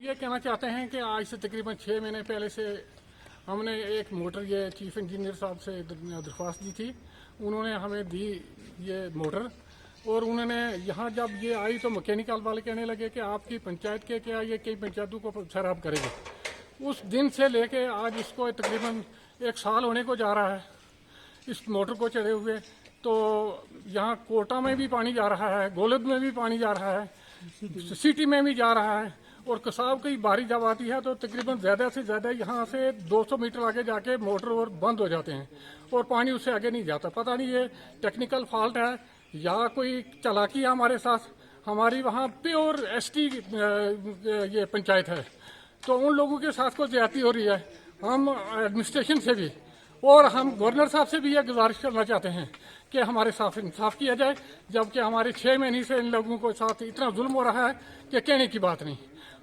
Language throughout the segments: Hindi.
ये कहना चाहते हैं कि आज से तकरीबन 6 महीने पहले से हमने एक मोटर ये चीफ इंजीनियर साहब से दरख्वास्त दी थी। उन्होंने हमें दी ये मोटर और उन्होंने यहाँ जब ये आई तो मैकेनिकल वाले कहने लगे कि आपकी पंचायत के क्या ये कई पंचायतों को खराब करेंगे। उस दिन से लेके आज इसको तकरीबन 1 साल होने को जा रहा है इस मोटर को चढ़े हुए। तो यहाँ कोटा में भी पानी जा रहा है, गोलद में भी पानी जा रहा है, सिटी में भी जा रहा है और कसाब की बारी जब आती है तो तकरीबन ज़्यादा से ज़्यादा यहाँ से 200 मीटर आगे जाके मोटर और बंद हो जाते हैं और पानी उससे आगे नहीं जाता। पता नहीं ये टेक्निकल फॉल्ट है या कोई चालाकी है हमारे साथ। हमारी वहाँ प्योर एसटी ये पंचायत है तो उन लोगों के साथ को ज्यादती हो रही है। हम एडमिनिस्ट्रेशन से भी और हम गवर्नर साहब से भी ये गुजारिश करना चाहते हैं कि हमारे साथ इंसाफ किया जाए, जबकि हमारे 6 महीने से इन लोगों के साथ इतना जुल्म हो रहा है कि कहने की बात नहीं।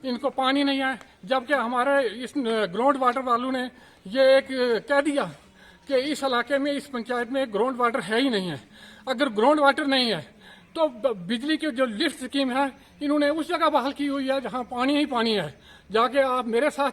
इनको पानी नहीं है, जबकि हमारे इस ग्राउंड वाटर वालों ने ये एक कह दिया कि इस इलाके में इस पंचायत में ग्राउंड वाटर है ही नहीं है। अगर ग्राउंड वाटर नहीं है तो बिजली की जो लिफ्ट स्कीम है इन्होंने उस जगह बहाल की हुई है जहाँ पानी ही पानी है। जाके आप मेरे साथ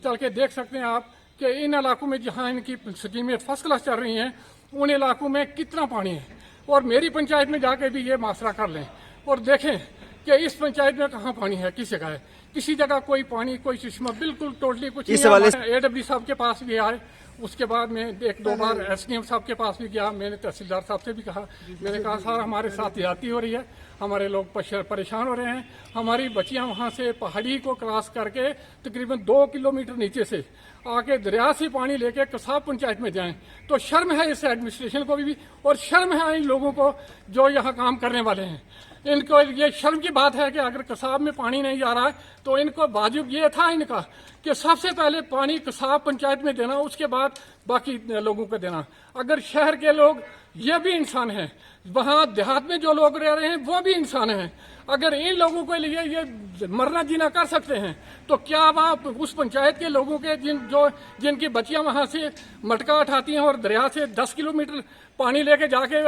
चल के देख सकते हैं आप कि इन इलाकों में जहाँ इनकी स्कीमें फर्स्ट क्लास चल रही हैं उन इलाकों में कितना पानी है। और मेरी पंचायत में जाके भी ये मासरा कर लें और देखें कि इस पंचायत में कहाँ पानी है, किस जगह है। किसी जगह कोई पानी, कोई चश्मा, बिल्कुल टोटली कुछ नहीं। एडब्ल्यू साहब के पास भी आए, उसके बाद में 1-2 बार एसडीएम साहब के पास भी गया। मैंने तहसीलदार साहब से भी कहा, मैंने कहा सर हमारे साथ ज्यादती हो रही है, हमारे लोग परेशान हो रहे हैं। हमारी बच्चियां वहां से पहाड़ी को क्रॉस करके तकरीबन 2 किलोमीटर नीचे से आके दरिया से पानी लेके कसाब पंचायत में जाएं तो शर्म है इस एडमिनिस्ट्रेशन को भी और शर्म है इन लोगों को जो यहाँ काम करने वाले हैं। इनको ये शर्म की बात है कि अगर कसाब में पानी नहीं जा रहा है तो इनको वाजिब ये था इनका कि सबसे पहले पानी कसाब पंचायत में देना, उसके बाद बाकी लोगों को देना। अगर शहर के लोग ये भी इंसान हैं, वहाँ देहात में जो लोग रह रहे हैं वो भी इंसान हैं। अगर इन लोगों के लिए ये मरना जीना कर सकते हैं तो क्या आप उस पंचायत के लोगों के जिनकी बच्चियां वहां से मटका उठाती हैं और दरिया से 10 किलोमीटर पानी लेके जाके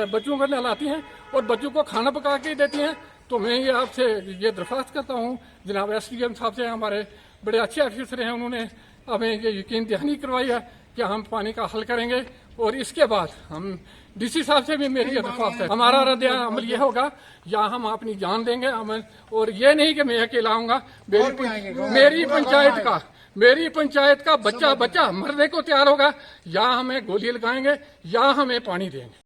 बच्चों को नहलाती हैं और बच्चों को खाना पका के देती हैं, तो मैं ये आपसे ये दरख्वास्त करता हूँ जनाब एसडीएम साहब से, हमारे बड़े अच्छे ऑफिसर हैं, उन्होंने हमें ये यकीन दहानी करवाई है कि हम पानी का हल करेंगे। और इसके बाद हम डीसी साहब से भी मेरी दरख्वास्त है, हमारा रद्द अमल ये होगा या हम अपनी जान देंगे अमल। और ये नहीं कि मैं अकेला आऊंगा, मेरी पंचायत का बच्चा मरने को तैयार होगा, या हमें गोली लगाएंगे या हमें पानी देंगे।